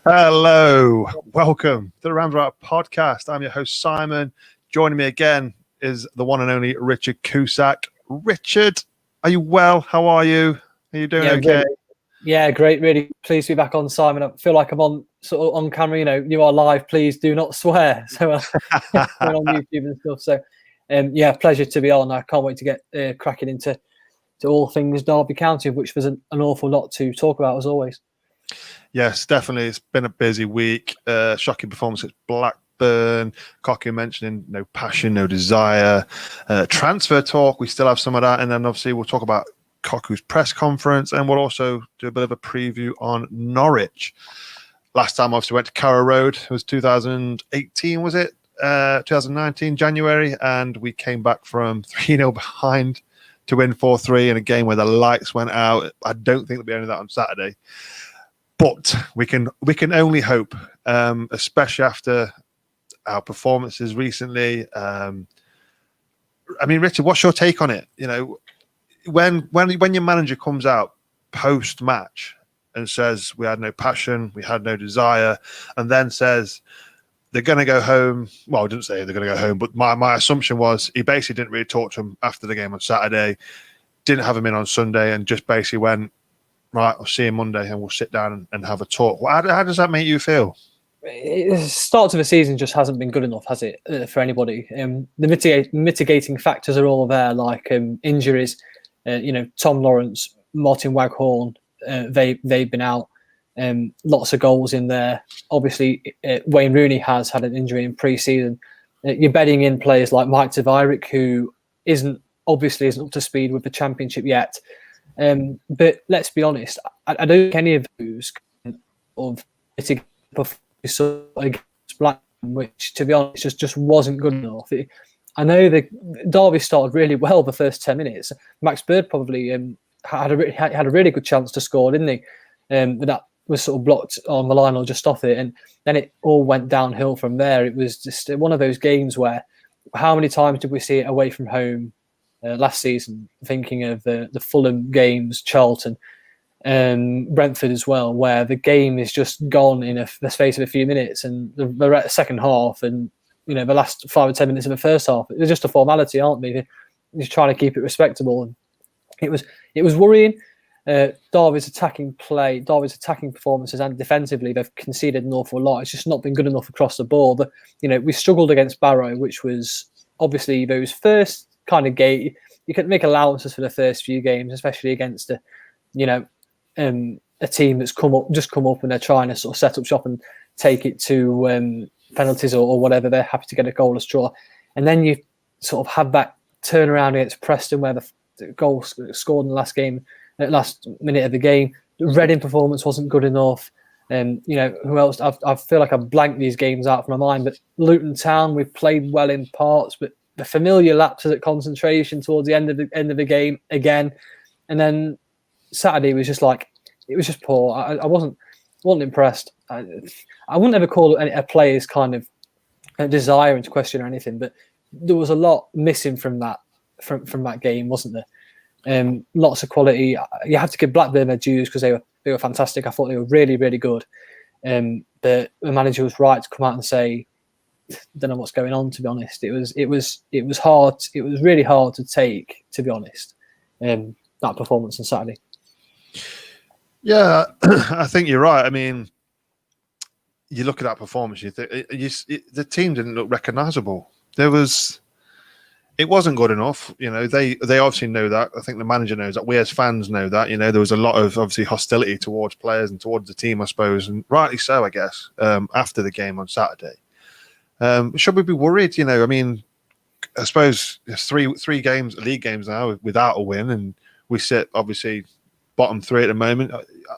Hello, welcome to the Ramsar podcast. I'm your host, Simon. Joining me again is the one and only Richard Cusack. Richard, are you well? How are you? Are you doing okay? Great. Really pleased to be back on, Simon. I feel like I'm on sort of on camera. You are live. Please do not swear. So we're on YouTube and stuff. So, pleasure to be on. I can't wait to get cracking into all things Derby County, which was an awful lot to talk about as always. Yes, definitely. It's been a busy week. Shocking performance at Blackburn. Kaku mentioning no passion, no desire. Transfer talk, we still have some of that. And then obviously we'll talk about Kaku's press conference, and we'll also do a bit of a preview on Norwich. Last time obviously went to Carrow Road. It was 2018, was it? 2019, January. And we came back from 3-0 behind to win 4-3 in a game where the lights went out. I don't think there'll be any of that on Saturday. But we can only hope, especially after our performances recently. Richard, what's your take on it? You know, when your manager comes out post match and says we had no passion, we had no desire, and then says they're going to go home. Well, I didn't say they're going to go home, but my assumption was he basically didn't really talk to him after the game on Saturday, didn't have him in on Sunday, and just basically went, right, I'll see you Monday and we'll sit down and have a talk. How does that make you feel? The start of the season just hasn't been good enough, has it, for anybody? The mitigating factors are all there, like injuries. Tom Lawrence, Martin Waghorn, they've been out. Lots of goals in there. Obviously, Wayne Rooney has had an injury in pre-season. You're betting in players like Mike Tavarik, who isn't up to speed with the Championship yet. But let's be honest, I don't think any of those of against Blackburn, which to be honest just wasn't good enough. I know the Derby started really well the first 10 minutes. Max Bird probably had a really good chance to score, didn't he? But that was sort of blocked on the line or just off it, and then it all went downhill from there. It was just one of those games where how many times did we see it away from home? Last season, thinking of the Fulham games, Charlton, Brentford as well, where the game is just gone in the space of a few minutes, and the second half, and the last 5 or 10 minutes of the first half, they're just a formality, aren't they? They're just trying to keep it respectable, and it was worrying. Derby's attacking performances, and defensively they've conceded an awful lot. It's just not been good enough across the board. But, we struggled against Barrow, which was obviously those first kind of game. You can make allowances for the first few games, especially against a team that's come up and they're trying to sort of set up shop and take it to penalties or whatever. They're happy to get a goalless draw, and then you sort of have that turnaround against Preston where the goal scored in the last minute of the game. The Reading performance wasn't good enough. Who else? I feel like I've blanked these games out from my mind, but Luton Town, we've played well in parts, but the familiar lapses at concentration towards the end of the game again, and then Saturday was just poor. I wasn't impressed. I wouldn't ever call a player's kind of desire into question or anything, but there was a lot missing from that game, wasn't there? Lots of quality. You have to give Blackburn their dues because they were fantastic. I thought they were really, really good. But the manager was right to come out and say, don't know what's going on, to be honest. It was hard. It was really hard to take, to be honest, that performance on Saturday. Yeah, I think you're right. I mean, you look at that performance, you think the team didn't look recognisable. It wasn't good enough. They obviously know that. I think the manager knows that. We as fans know that. There was a lot of obviously hostility towards players and towards the team, I suppose, and rightly so, I guess, after the game on Saturday. Should we be worried? I suppose there's three league games now without a win, and we sit obviously bottom 3 at the moment.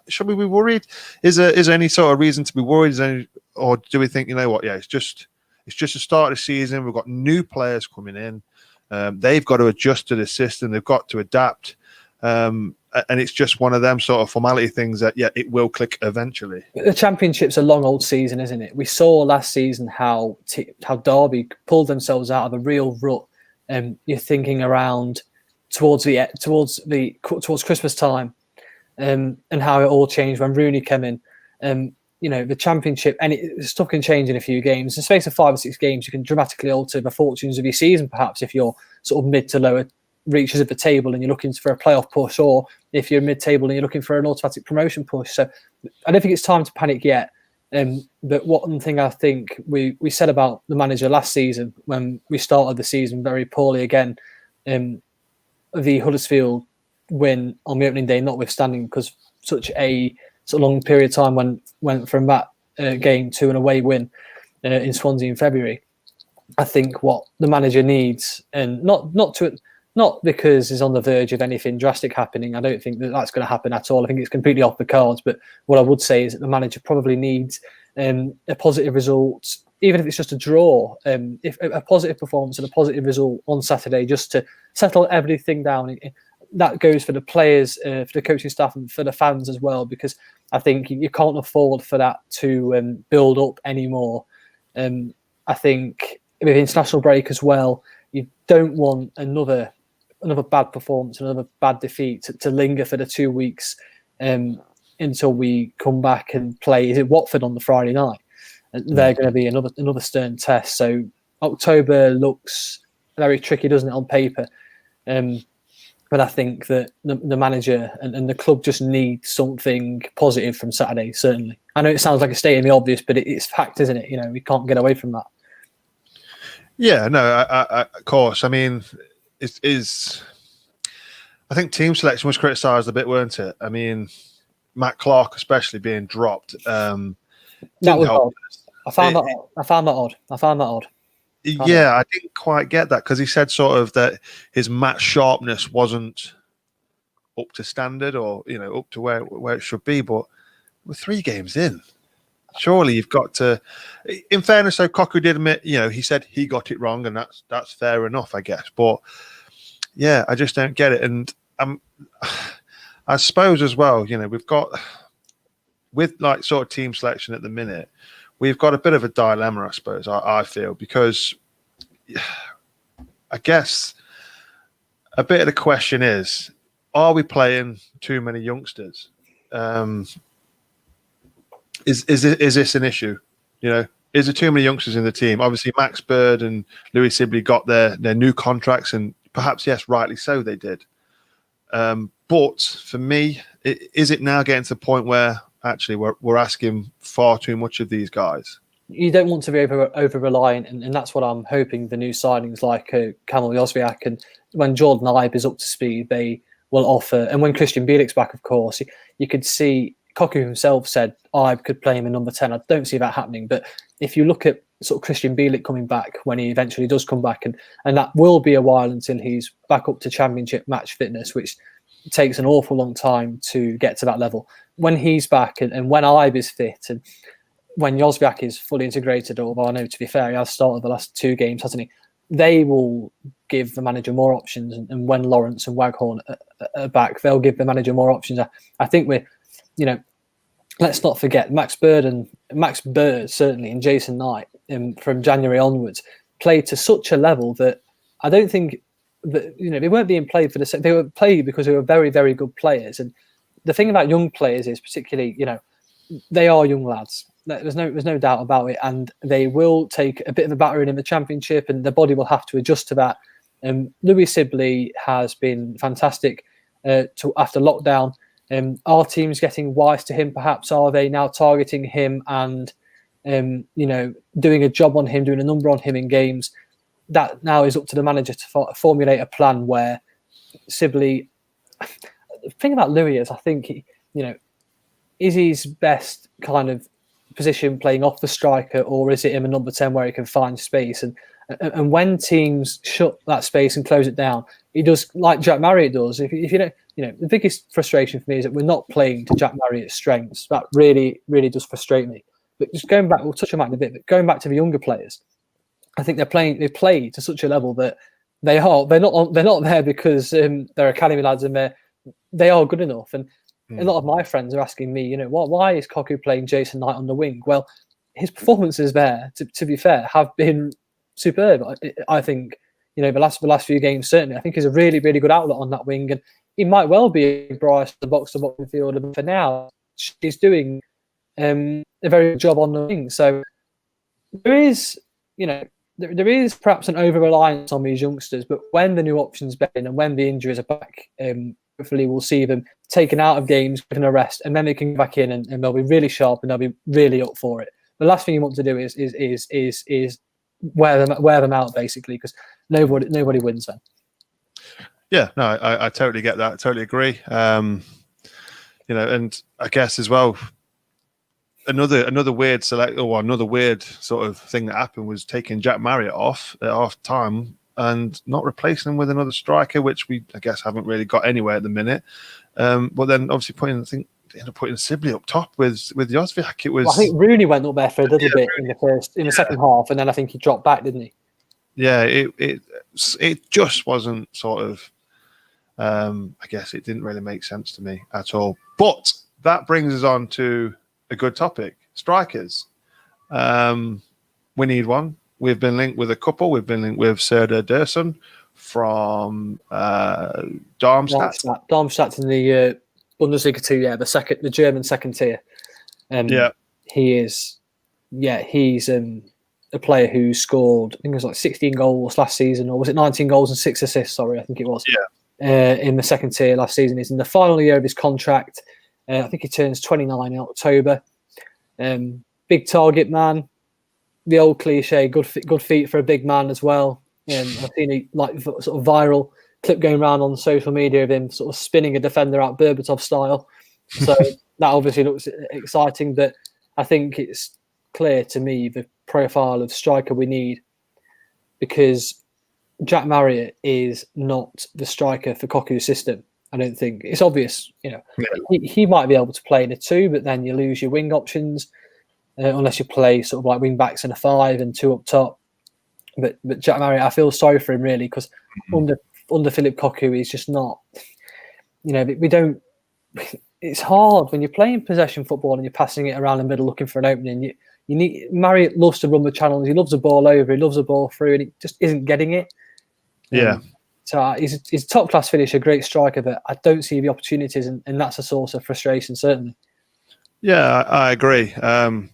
Should we be worried? Is there any sort of reason to be worried? Or do we think, yeah, it's just the start of the season. We've got new players coming in. They've got to adjust to the system. They've got to adapt. And it's just one of them sort of formality things that, yeah, it will click eventually. The Championship's a long old season, isn't it? We saw last season how Derby pulled themselves out of a real rut. You're thinking around towards Christmas time, and how it all changed when Rooney came in. the championship, and stuff can change in a few games. In the space of 5 or 6 games, you can dramatically alter the fortunes of your season, perhaps, if you're sort of mid to lower reaches of the table and you're looking for a playoff push, or if you're mid-table and you're looking for an automatic promotion push. So I don't think it's time to panic yet. But one thing I think we said about the manager last season, when we started the season very poorly again, the Huddersfield win on the opening day notwithstanding, because such a long period of time went from that game to an away win in Swansea in February. I think what the manager needs, and not because he's on the verge of anything drastic happening. I don't think that's going to happen at all. I think it's completely off the cards. But what I would say is that the manager probably needs a positive result, even if it's just a draw. If a positive performance and a positive result on Saturday, just to settle everything down. That goes for the players, for the coaching staff, and for the fans as well, because I think you can't afford for that to build up anymore. I think with international break as well, you don't want another bad performance, another bad defeat to linger for the 2 weeks until we come back and play. Is it Watford on the Friday night? They're going to be another stern test. So October looks very tricky, doesn't it, on paper? But I think that the manager and the club just need something positive from Saturday, certainly. I know it sounds like a stating the obvious, but it's fact, isn't it? We can't get away from that. Yeah, no, I of course. I mean, I think team selection was criticised a bit, weren't it? I mean, Matt Clark especially being dropped. That was odd. I found that odd. Yeah, I didn't quite get that, because he said sort of that his match sharpness wasn't up to standard, or up to where it should be. But we're 3 games in. Surely you've got to. In fairness, though, Kaku did admit, he said he got it wrong, and that's fair enough, I guess. But yeah, I just don't get it. And I suppose as well, we've got, with like sort of team selection at the minute, we've got a bit of a dilemma, I suppose, I feel, because I guess a bit of the question is, are we playing too many youngsters? Is this an issue? Is there too many youngsters in the team? Obviously, Max Bird and Louis Sibley got their new contracts, and perhaps, yes, rightly so, they did. But for me, is it now getting to the point where actually we're asking far too much of these guys? You don't want to be over reliant, and that's what I'm hoping the new signings like Kamil Jozwiak, and when Jordan Ibe is up to speed, they will offer. And when Christian Bielik's back, of course, you could see Kaku himself said Ibe could play him in number 10. I don't see that happening, but if you look at sort of Christian Bielik coming back when he eventually does come back, and that will be a while until he's back up to championship match fitness, which takes an awful long time to get to that level. When he's back and when Ibe is fit, and when Jozwiak is fully integrated, although I know, to be fair, he has started the last 2 games, hasn't he? They will give the manager more options, and when Lawrence and Waghorn are back, they'll give the manager more options. I think we're, let's not forget Max Bird certainly, and Jason Knight from January onwards played to such a level that I don't think that they weren't being played for the sake. They were played because they were very, very good players. And the thing about young players is, particularly, they are young lads. There's no doubt about it, and they will take a bit of a battering in the championship, and their body will have to adjust to that. Louis Sibley has been fantastic after lockdown. Our team's getting wise to him, perhaps. Are they now targeting him and doing a job on him, doing a number on him in games? That now is up to the manager to formulate a plan where Sibley. The thing about Louis is, I think is his best kind of position playing off the striker, or is it him a number 10 where he can find space? And when teams shut that space and close it down, he does like Jack Marriott does. If you don't, the biggest frustration for me is that we're not playing to Jack Marriott's strengths. That really, really does frustrate me. But just going back, we'll touch on that in a bit. But going back to the younger players, I think they play to such a level that they're not there because they're academy lads, and they are good enough. And a lot of my friends are asking me, why is Kaku playing Jason Knight on the wing? Well, his performances there, to be fair, have been superb. I think, the last few games, certainly. I think he's a really, really good outlet on that wing, and he might well be Bryce, the box-to-box midfielder. But for now, he's doing a very good job on the wing. So there is, there is perhaps an over-reliance on these youngsters, but when the new options bet in and when the injuries are back, hopefully we'll see them taken out of games, given a rest, and then they can go back in and they'll be really sharp and they'll be really up for it. The last thing you want to do is wear them out, basically, because nobody wins then. Yeah, no, I totally get that. I totally agree. And I guess as well, another weird another weird sort of thing that happened was taking Jack Marriott off at half time and not replacing him with another striker, which we, I guess, haven't really got anywhere at the minute. But then obviously putting Sibley up top with Jozwiak, it was. Well, I think Rooney went up there for a little bit in the second half, and then I think he dropped back, didn't he? Yeah, it just wasn't sort of. I guess it didn't really make sense to me at all. But that brings us on to a good topic: strikers. We need one. We've been linked with a couple. We've been linked with Serdar Dursun from Darmstadt. Darmstadt in the Bundesliga 2, the German second tier. He's a player who scored, I think it was like 16 goals last season, or was it 19 goals and 6 assists? Sorry, I think it was. In the second tier last season. He's in the final year of his contract. I think he turns 29 in October. Big target man. The old cliche, good feet for a big man as well. I've seen a sort of viral clip going around on social media of him sort of spinning a defender out Berbatov style. So that obviously looks exciting, but I think it's clear to me the profile of striker we need, because Jack Marriott is not the striker for Kaku's system. I don't think it's obvious. He might be able to play in a 2, but then you lose your wing options unless you play sort of like wing backs in a 5 and 2 up top. But Jack Marriott, I feel sorry for him really, because under Philip Kaku, he's just not. We don't. It's hard when you're playing possession football and you're passing it around the middle looking for an opening. You need. Marriott loves to run the channels. He loves the ball over. He loves the ball through, and he just isn't getting it. So he's a top class finisher, great striker, but I don't see the opportunities, and that's a source of frustration certainly. Yeah, I agree. And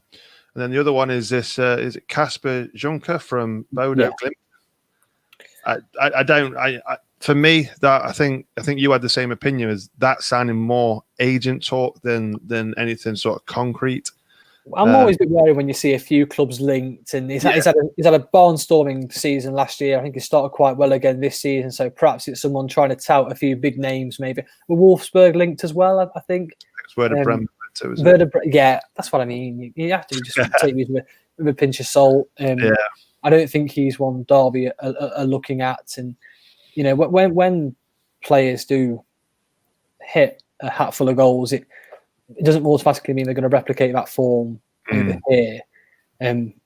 then the other one is this: is it Kasper Juncker from Bodo Glimt? I don't. For me, that I think you had the same opinion. As that sounding more agent talk than anything sort of concrete. I'm always a bit wary when you see a few clubs linked, and he's had a barnstorming season last year. I think he started quite well again this season, so perhaps it's someone trying to tout a few big names, maybe. Wolfsburg linked as well, I think. It's Werder Bremen. Yeah, that's what I mean. You have to just take these with a pinch of salt. I don't think he's one Derby are looking at, and when players do hit a hatful of goals, it doesn't automatically mean they're going to replicate that form over here.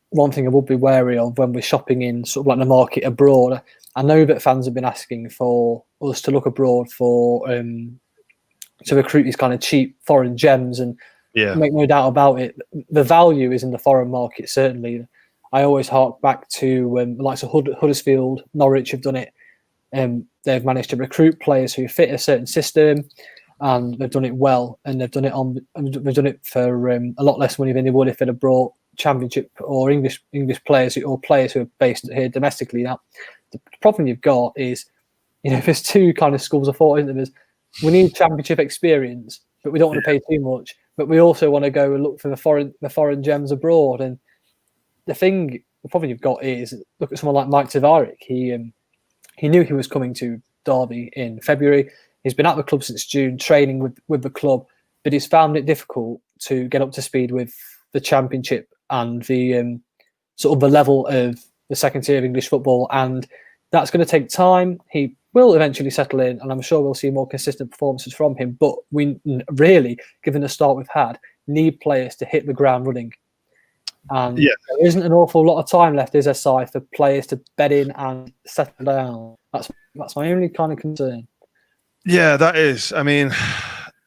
One thing I would be wary of when we're shopping in sort of like the market abroad, I know that fans have been asking for us to look abroad for to recruit these kind of cheap foreign gems, and make no doubt about it, the value is in the foreign market. Certainly, I always hark back to the likes of Huddersfield, Norwich have done it. They've managed to recruit players who fit a certain system, and they've done it well, and they've done it for a lot less money than they would if they'd have brought Championship or English players or players who are based here domestically. Now, the problem you've got is, there's two kind of schools of thought, isn't there? We need Championship experience, but we don't want to pay too much. But we also want to go and look for the foreign gems abroad. And the problem you've got is, look at someone like Mike Tavarik. He knew he was coming to Derby in February. He's been at the club since June, training with the club, but he's found it difficult to get up to speed with the Championship and the sort of the level of the second tier of English football. And that's going to take time. He will eventually settle in, and I'm sure we'll see more consistent performances from him. But we really, given the start we've had, need players to hit the ground running. And there isn't an awful lot of time left, is there, Si, for players to bed in and settle down. That's my only kind of concern. Yeah, that is. I mean,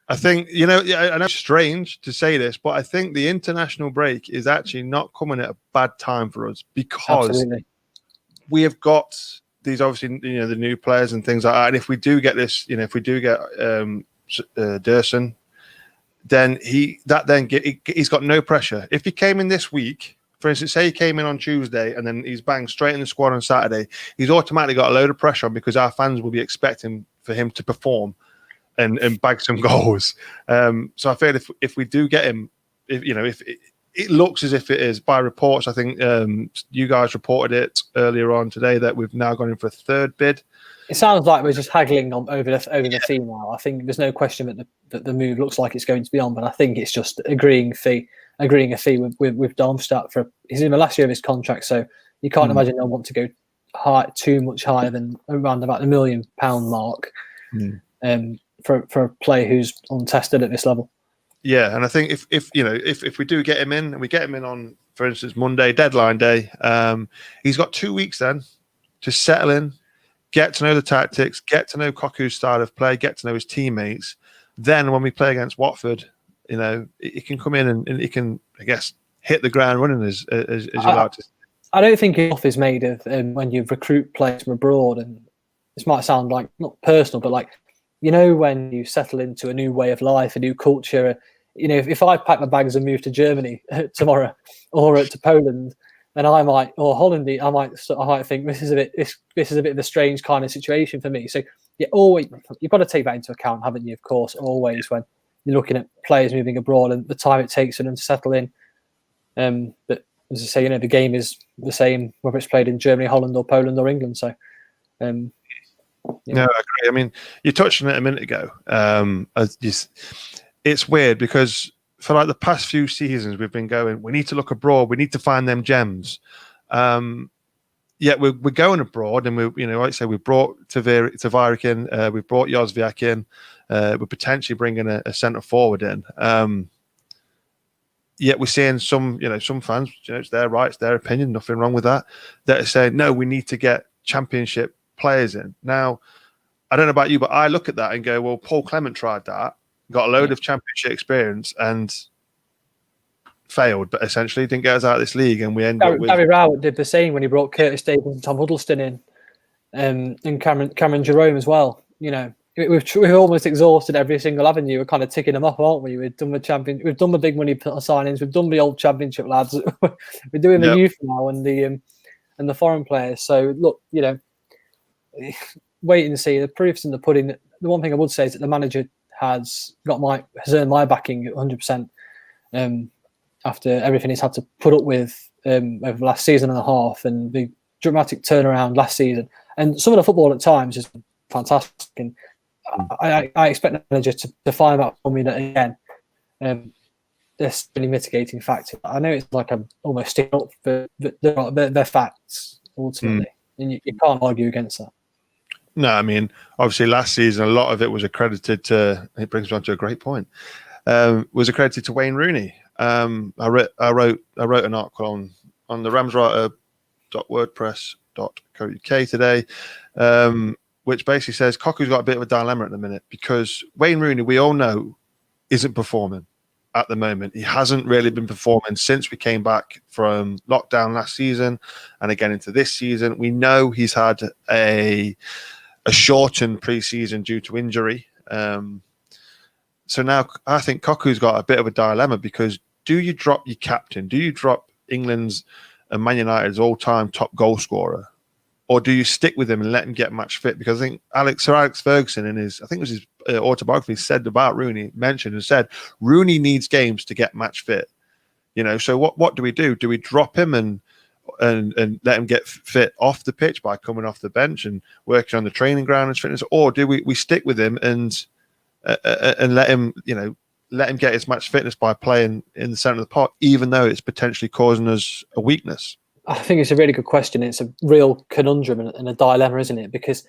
I think, I know it's strange to say this, but I think the international break is actually not coming at a bad time for us, because we have got these, obviously, the new players and things like that. And if we do get this, if we do get Dursun, then he's got no pressure. If he came in this week, for instance, say he came in on Tuesday and then he's banged straight in the squad on Saturday, he's automatically got a load of pressure on because our fans will be expecting for him to perform and bag some goals. So I feel if we do get him, if it looks as if it is by reports. I think you guys reported it earlier on today that we've now gone in for a third bid. It sounds like we're just haggling on over the fee now. I think there's no question that the move looks like it's going to be on, but I think it's just agreeing a fee with Darmstadt for he's in the last year of his contract, so you can't imagine they'll want to go too much higher than around about the £1 million mark for a player who's untested at this level. Yeah, and I think if we do get him in, and we get him in on, for instance, Monday deadline day, he's got 2 weeks then to settle in, get to know the tactics, get to know Kaku's style of play, get to know his teammates. Then when we play against Watford, he can come in and he can, I guess, hit the ground running as you like to. I don't think enough is made of when you recruit players from abroad, and this might sound like not personal, but like, when you settle into a new way of life, a new culture, if I pack my bags and move to Germany tomorrow or to Poland, then I might, or Holland, I might think this is a bit of a strange kind of situation for me. So you've got to take that into account, haven't you? Of course, always when you're looking at players moving abroad and the time it takes for them to settle in. But as I say, the game is the same whether it's played in Germany, Holland, or Poland or England. So. No, I agree. I mean, you touched on it a minute ago. It's weird because for like the past few seasons, we've been going, we need to look abroad. We need to find them gems. Yet we're going abroad, and like I say, we brought Tavarik in, we brought Jozwiak in, we're potentially bringing a centre forward in. Yet we're seeing some fans, it's their right, it's their opinion, nothing wrong with that are saying, no, we need to get Championship players in. Now, I don't know about you, but I look at that and go, well, Paul Clement tried that, got a load of Championship experience and failed, but essentially didn't get us out of this league, and we end up with... Gary Rowett did the same when he brought Curtis Davies and Tom Huddleston in, and Cameron Jerome as well. We've almost exhausted every single avenue. We're kind of ticking them off, aren't we? We've done the big money signings, we've done the old Championship lads, we're doing the youth now and the foreign players. So look, wait and see. The proof's in the pudding. The one thing I would say is that the manager has earned my backing at 100%. After everything he's had to put up with over the last season and a half, and the dramatic turnaround last season, and some of the football at times is fantastic. And I expect the manager to find that formula again. There's really mitigating factor. I know it's like I'm almost sticking up, but they're facts ultimately, and you can't argue against that. No, I mean, obviously last season, a lot of it was accredited to, it brings me on to a great point, was accredited to Wayne Rooney. I wrote an article on the ramswriter.wordpress.co.uk today, which basically says Kaku's got a bit of a dilemma at the minute because Wayne Rooney, we all know, isn't performing at the moment. He hasn't really been performing since we came back from lockdown last season and again into this season. We know he's had a shortened pre-season due to injury. So now I think Kaku's got a bit of a dilemma because do you drop your captain? Do you drop England's and Man United's all-time top goal scorer? Or do you stick with him and let him get match fit? Because I think Sir Alex Ferguson in his, I think it was his autobiography, said about Rooney, mentioned and said, Rooney needs games to get match fit. So what do we do? Do we drop him and let him get fit off the pitch by coming off the bench and working on the training ground and fitness? Or do we stick with him and let him, let him get his match fitness by playing in the centre of the park, even though it's potentially causing us a weakness? I think it's a really good question. It's a real conundrum and a dilemma, isn't it? Because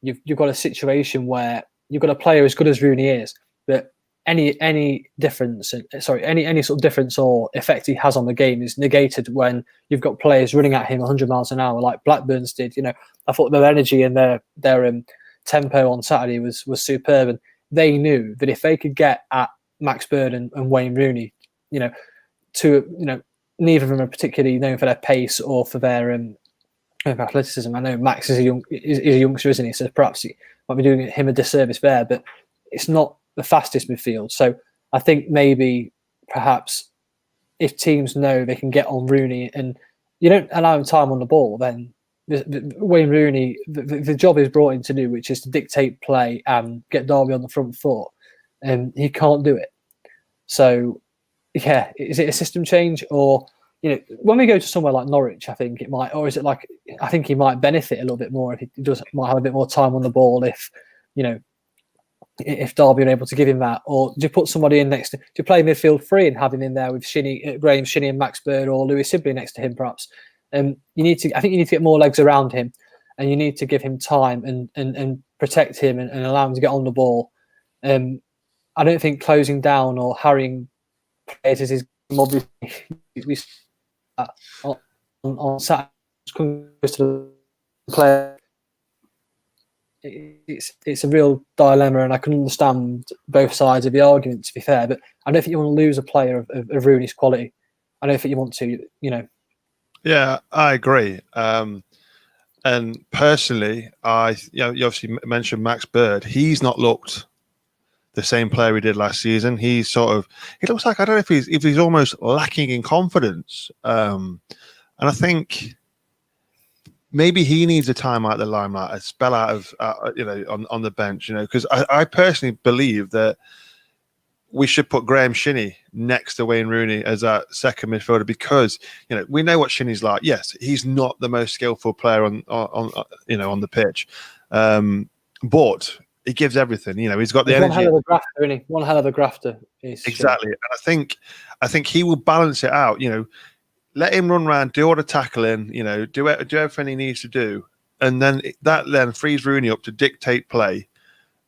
you've got a situation where you've got a player as good as Rooney is, but any difference, any sort of difference or effect he has on the game is negated when you've got players running at him 100 miles an hour, like Blackburn's did. I thought their energy and their tempo on Saturday was superb, and they knew that if they could get at Max Bird and Wayne Rooney, neither of them are particularly known for their pace or for their athleticism. I know Max is a youngster, isn't he? So perhaps he might be doing him a disservice there, but it's not the fastest midfield. So I think maybe perhaps if teams know they can get on Rooney and you don't allow him time on the ball, then Wayne Rooney, the job he's brought in to do, which is to dictate play and get Derby on the front foot, and he can't do it. So, yeah, is it a system change or? When we go to somewhere like Norwich, I think it might, or is it like I think he might benefit a little bit more if he might have a bit more time on the ball if Derby are able to give him that, or do you put somebody in next to you play midfield free and have him in there with Graham Shinnie and Max Bird or Lewis Sibley next to him perhaps. I think you need to get more legs around him, and you need to give him time and protect him and allow him to get on the ball. I don't think closing down or harrying players is his obviously. On Saturday to the player, it's a real dilemma, and I can understand both sides of the argument. To be fair, but I don't think you want to lose a player of Rooney's quality. I don't think you want to. Yeah, I agree. And personally, you obviously mentioned Max Bird. He's not looked the same player he did last season. He looks like, I don't know if he's almost lacking in confidence. And I think maybe he needs a time out of the limelight, a spell out of, on the bench, because I personally believe that we should put Graham Shinnie next to Wayne Rooney as our second midfielder because, we know what Shinnie's like. Yes, he's not the most skillful player on the pitch. But he gives everything. He's got the energy. One hell of a grafter, isn't he? One hell of a grafter. Exactly. And I think he will balance it out. Let him run around, do all the tackling, do everything he needs to do. And then that frees Rooney up to dictate play,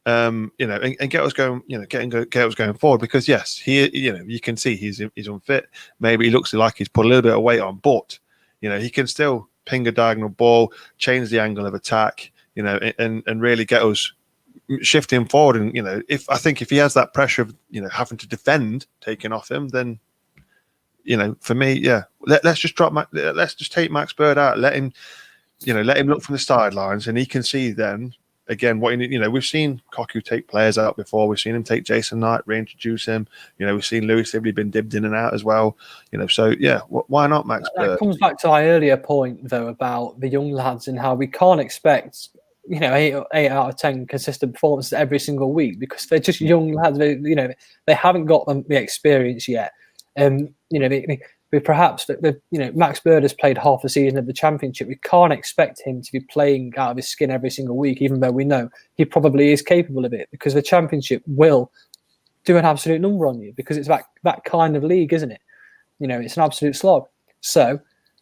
and get us going, get us going forward. Because yes, you can see he's unfit. Maybe he looks like he's put a little bit of weight on, but he can still ping a diagonal ball, change the angle of attack, and really get us shifting forward. And if he has that pressure of having to defend taken off him, then for me, yeah, let's just take Max Bird out, let him look from the sidelines, and he can see then again what we've seen Kaku take players out before. We've seen him take Jason Knight, reintroduce him. We've seen Lewis Sibley been dibbed in and out as well. So yeah, why not Max Bird? That comes back to my earlier point though about the young lads and how we can't expect 8 out of 10 consistent performances every single week because they're just young lads. They haven't got the experience yet. Perhaps Max Bird has played half the season of the Championship. We can't expect him to be playing out of his skin every single week, even though we know he probably is capable of it because the Championship will do an absolute number on you because it's that kind of league, isn't it? It's an absolute slog. So,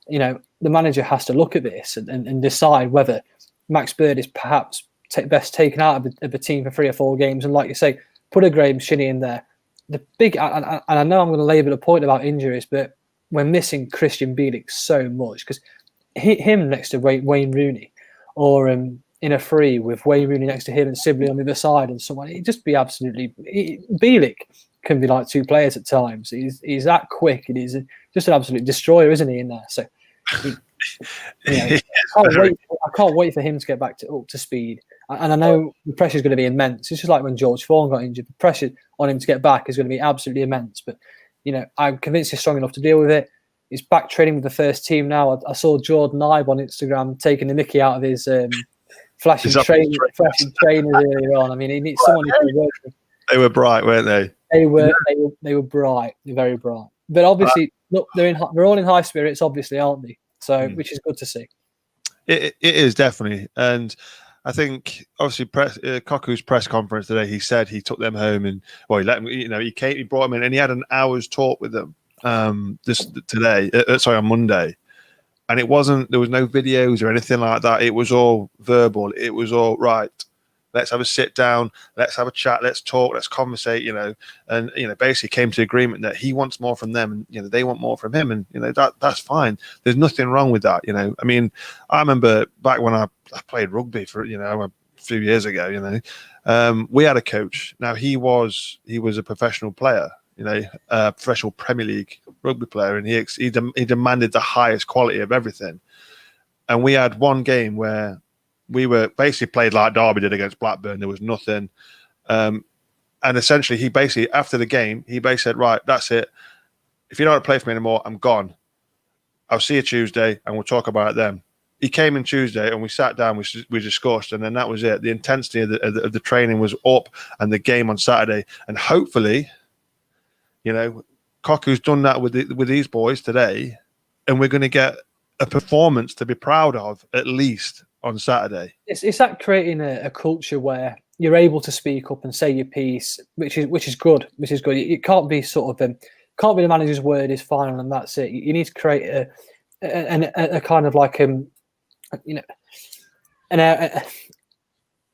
the manager has to look at this and decide whether Max Bird is perhaps best taken out of the team for 3 or 4 games. And like you say, put a Graham Shinnie in there. The big, and I know I'm going to labour the point about injuries, but we're missing Christian Bielik so much because him next to Wayne Rooney or in a free with Wayne Rooney next to him and Sibley on the other side and someone, it'd just be absolutely... Bielik can be like 2 players at times. He's that quick and he's just an absolute destroyer, isn't he, in there? So... I can't wait for him to get back up to speed. And I know the pressure is going to be immense. It's just like when George Vaughan got injured. The pressure on him to get back is going to be absolutely immense. But, I'm convinced he's strong enough to deal with it. He's back training with the first team now. I saw Jordan Ibe on Instagram taking the mickey out of his flashing trainers earlier on. I mean, he needs someone who can work with. They were bright, weren't they? They were bright. They're very bright. But obviously, look, they're all in high spirits, obviously, aren't they? So, which is good to see. It is definitely, and I think obviously Kaku's press conference today, he said he took them home and he let them. He brought them in and he had an hour's talk with them on Monday, and there was no videos or anything like that. It was all verbal. It was all right. Let's have a sit down. Let's have a chat. Let's talk. Let's conversate. And basically came to agreement that he wants more from them, and they want more from him, and that's fine. There's nothing wrong with that. I mean, I remember back when I played rugby for a few years ago. We had a coach. Now he was a professional player, a professional Premier League rugby player, and he demanded the highest quality of everything. And we had one game where we were basically played like Derby did against Blackburn. There was nothing. And essentially, he basically, after the game, he basically said, right, that's it. If you don't want to play for me anymore, I'm gone. I'll see you Tuesday, and we'll talk about it then. He came in Tuesday, and we sat down, we discussed, and then that was it. The intensity of the training was up, and the game on Saturday. And hopefully, Kaku's done that with these boys today, and we're going to get a performance to be proud of, at least on Saturday. It's that creating a culture where you're able to speak up and say your piece, which is good. It can't be sort of can't be the manager's word is final and that's it. You need to create a kind of like a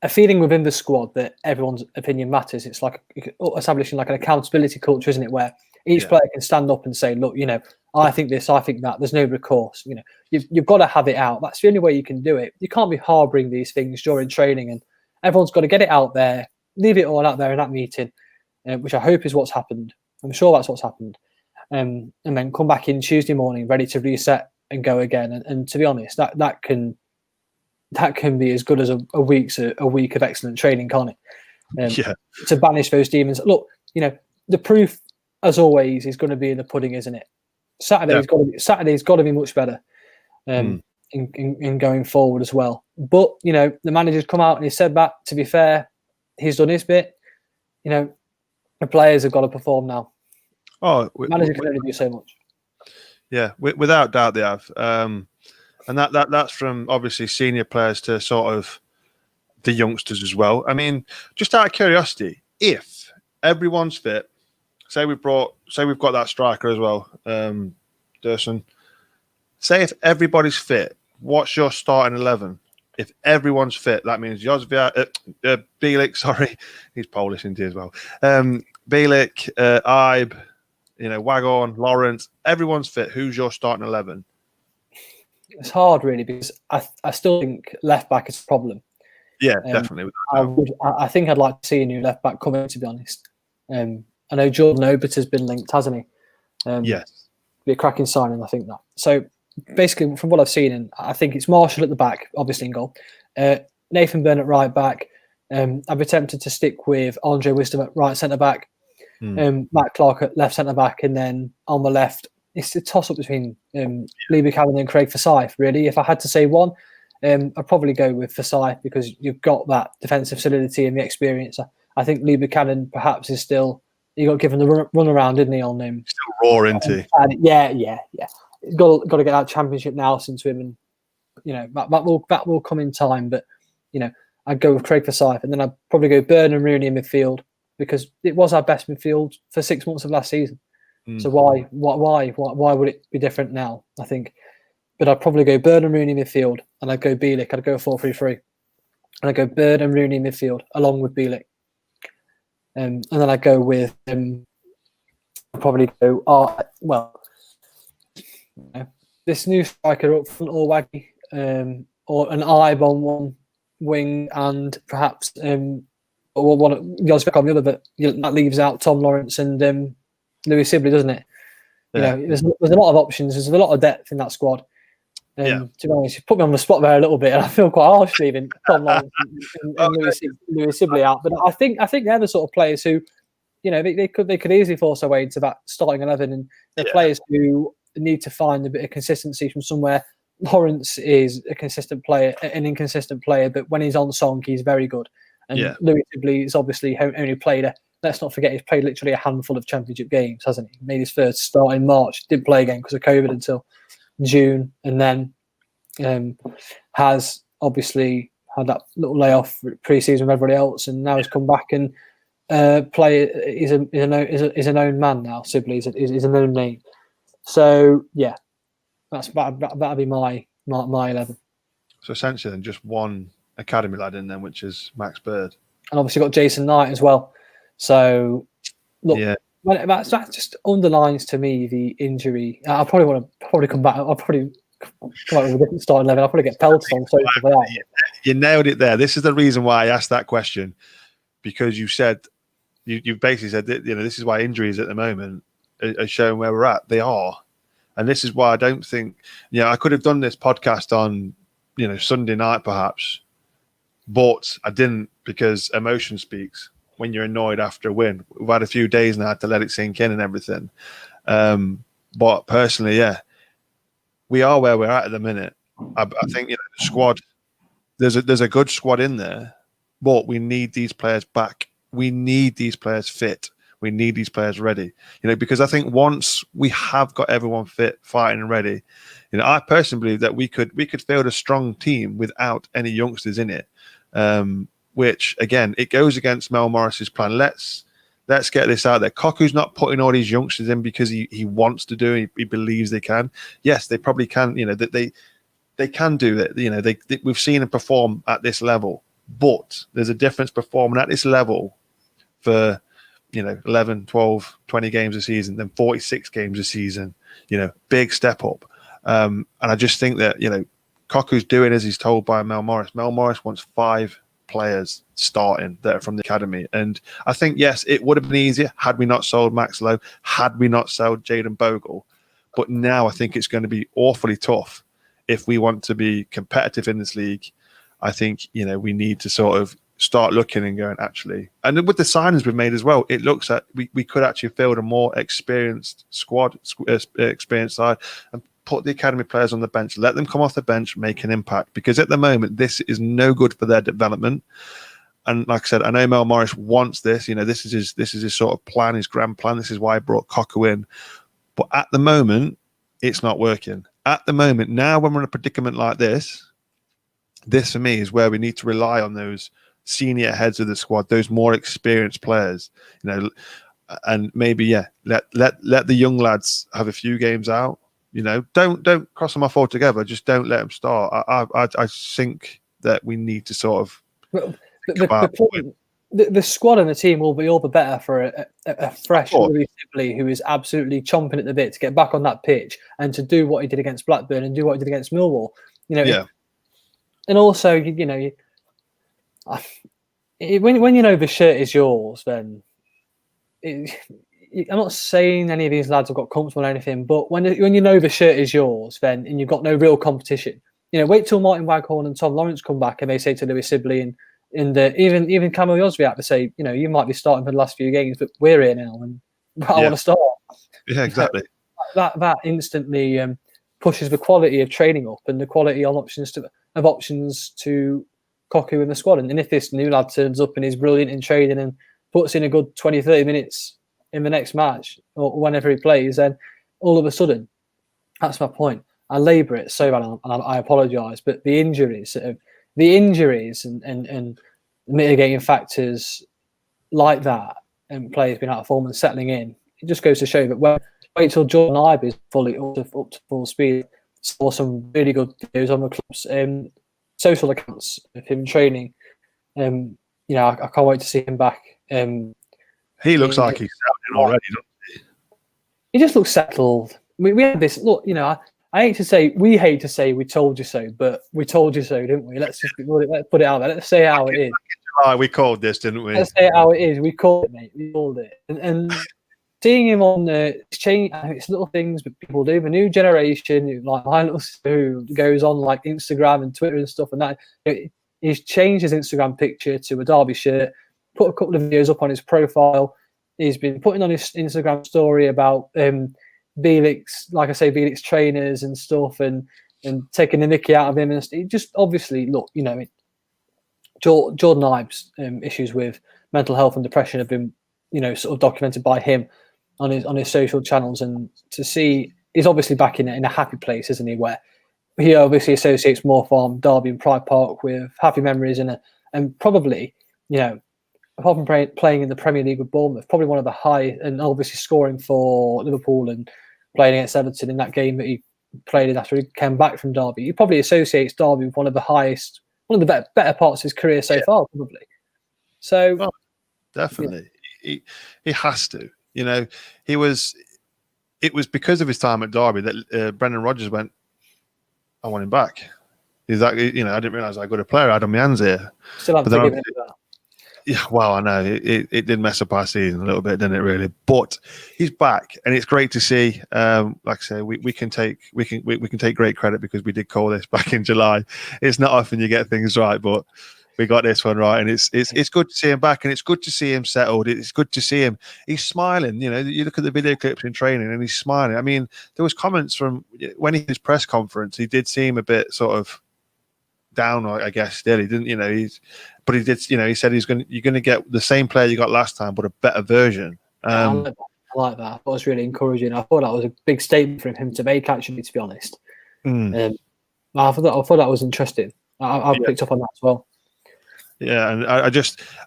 feeling within the squad that everyone's opinion matters. It's like establishing like an accountability culture, isn't it? Where each player can stand up and say, look, I think this, I think that. There's no recourse. You've got to have it out. That's the only way you can do it. You can't be harbouring these things during training, and everyone's got to get it out there, leave it all out there in that meeting, which I hope is what's happened. I'm sure that's what's happened. And then come back in Tuesday morning, ready to reset and go again. And to be honest, that can be as good as a week of excellent training, can't it? To banish those demons. Look, the proof, as always, is going to be in the pudding, isn't it? Saturday's got to be much better in going forward as well. But the manager's come out and he said that. To be fair, he's done his bit. The players have got to perform now. The manager can only do so much. Yeah, without doubt they have. And that's from obviously senior players to sort of the youngsters as well. I mean, just out of curiosity, if everyone's fit, say we've got that striker as well, Dursun. Say if everybody's fit, what's your starting 11? If everyone's fit, that means Bielik, sorry, he's Polish in as well. Bielik, Ibe, Wagon, Lawrence, everyone's fit. Who's your starting 11? It's hard, really, because I still think left back is a problem. Yeah, definitely. I think I'd like to see a new left back come in, to be honest. I know Jordan Obert has been linked, hasn't he? Yes. Be a cracking signing, I think that. So basically, from what I've seen, and I think it's Marshall at the back, obviously in goal. Nathan Byrne at right back. I've attempted to stick with Andre Wisdom at right centre back. Matt Clark at left centre back, and then on the left, it's a toss up between Lee Buchanan and Craig Forsyth. Really, if I had to say one, I'd probably go with Forsyth because you've got that defensive solidity and the experience. I think Lee Buchanan perhaps is still. He got given the run around, didn't he? On him, still raw, isn't he? Yeah. He's got to get that championship now since him, and that will come in time. But I'd go with Craig Forsyth, and then I'd probably go Byrne and Rooney in midfield because it was our best midfield for 6 months of last season. So why would it be different now? I think, but I'd probably go Byrne and Rooney midfield, and I'd go Bielik. I'd go 4-3-3, and I'd go Byrne and Rooney midfield along with Bielik. And then I go with probably go this new striker up front, or Waggy, or an Ibe on one wing, and perhaps one Josvik on the other. But that leaves out Tom Lawrence and Louis Sibley, doesn't it? There's a lot of options. There's a lot of depth in that squad. To be honest, you put me on the spot there a little bit, and I feel quite harsh leaving Tom Lawrence and Louis Sibley out. But I think they're the sort of players who, they could easily force their way into that starting 11, and they're players who need to find a bit of consistency from somewhere. Lawrence is a consistent player, an inconsistent player, but when he's on song, he's very good. And Louis Sibley is obviously only played let's not forget, he's played literally a handful of championship games, hasn't he? Made his first start in March, didn't play again because of COVID until June, and then has obviously had that little layoff pre-season with everybody else, and now he's come back and is a known man now. Sibley is a known name. So that'll be my 11. So essentially, then just one academy lad in then, which is Max Bird, and obviously got Jason Knight as well. So look, that just underlines to me the injury. I probably come back. I'll probably come out with a different starting 11. I'll probably get pelted on social for that. You nailed it there. This is the reason why I asked that question, because you said you basically said that this is why injuries at the moment are showing where we're at. They are, and this is why I don't think I could have done this podcast on Sunday night perhaps, but I didn't because emotion speaks. when you're annoyed after a win. We've had a few days now to let it sink in and everything. But personally, yeah, we are where we're at the minute. I think, the squad, there's a good squad in there, but we need these players back. We need these players fit. We need these players ready. Because I think once we have got everyone fit, fighting, and ready, I personally believe that we could field a strong team without any youngsters in it. Which again, it goes against Mel Morris's plan. Let's get this out there. Kaku's not putting all these youngsters in because he wants to do it. He believes they can. Yes, they probably can. That they can do it. We've seen them perform at this level, but there's a difference performing at this level for 11, 12, 20 games a season, then 46 games a season. Big step up. And I just think that Kaku's doing as he's told by Mel Morris. Mel Morris wants 5 players starting that are from the academy, and I think yes, it would have been easier had we not sold Max Lowe, had we not sold Jaden Bogle. But now I think it's going to be awfully tough if we want to be competitive in this league. I think we need to sort of start looking and going, actually, and with the signings we've made as well, it looks like we could actually field a more experienced squad, experienced side, and put the academy players on the bench, let them come off the bench, make an impact, because at the moment this is no good for their development. And like I said, I know Mel Morris wants this. This is his sort of plan, his grand plan. This is why I brought Kaku in. But at the moment, it's not working. At the moment, now when we're in a predicament like this for me is where we need to rely on those senior heads of the squad, those more experienced players, and maybe let the young lads have a few games out. Don't cross them off altogether. Just don't let them start. I think that we need to sort of. The squad and the team will be all the better for a fresh Louis Sibley who is absolutely chomping at the bit to get back on that pitch and to do what he did against Blackburn and do what he did against Millwall. And also, when the shirt is yours, then. I'm not saying any of these lads have got comfortable or anything, but when the shirt is yours, then and you've got no real competition, wait till Martin Waghorn and Tom Lawrence come back and they say to Louis Sibley and even Camille Yosviak to say, you might be starting for the last few games, but we're here now and I want to start. Yeah, exactly. That instantly pushes the quality of training up and the quality of options to Kaku in the squad. And if this new lad turns up and is brilliant in training and puts in a good 20, 30 minutes in the next match or whenever he plays, then all of a sudden, that's my point. I labour it so bad, and I apologise, but the injuries and mitigating factors like that, and players being out of form and settling in, it just goes to show that wait till Jordan Ibe is fully up to full speed. Saw some really good videos on the club's social accounts of him training. I can't wait to see him back. He looks like he's settled already, doesn't he? He just looks settled. We had this look. I hate to say we told you so, but we told you so, didn't we? Let's put it out there. Let's say how it is. We called this, didn't we? Let's say how it is. We called it, mate. We called it. And seeing him on the change, it's little things that people do. The new generation, like my little sister who goes on like Instagram and Twitter and stuff, and that he's changed his Instagram picture to a Derby shirt. Put a couple of videos up on his profile. He's been putting on his Instagram story about Bielik's, like I say, Bielik's trainers and stuff, and taking the mickey out of him. And it just obviously, look, Jordan Ibe's issues with mental health and depression have been, sort of documented by him on his social channels. And to see, he's obviously back in a happy place, isn't he? Where he obviously associates Moor Farm, Derby, and Pride Park with happy memories and probably, apart from playing in the Premier League with Bournemouth, probably one of the high, and obviously scoring for Liverpool and playing against Everton in that game that he played in after he came back from Derby. He probably associates Derby with one of the better parts of his career so far, probably. So, definitely, he has to. It was because of his time at Derby that Brendan Rodgers went, I want him back. He's like, I didn't realise how good a player I had on my hands here. Still haven't forgiven him for that. Yeah, well, I know it did mess up our season a little bit, didn't it? Really, but he's back, and it's great to see. Like I say, we can take great credit because we did call this back in July. It's not often you get things right, but we got this one right, and it's good to see him back, and it's good to see him settled. It's good to see him. He's smiling. You know, you look at the video clips in training, and he's smiling. I mean, there was comments from when he did his press conference. He did seem a bit sort of down, I guess. Still, he didn't. You know, but he did. You know, he said you're going to get the same player you got last time, but a better version. I like that. I thought it was really encouraging. I thought that was a big statement for him to make, actually, to be honest. I thought that was interesting. I picked up on that as well. Yeah, and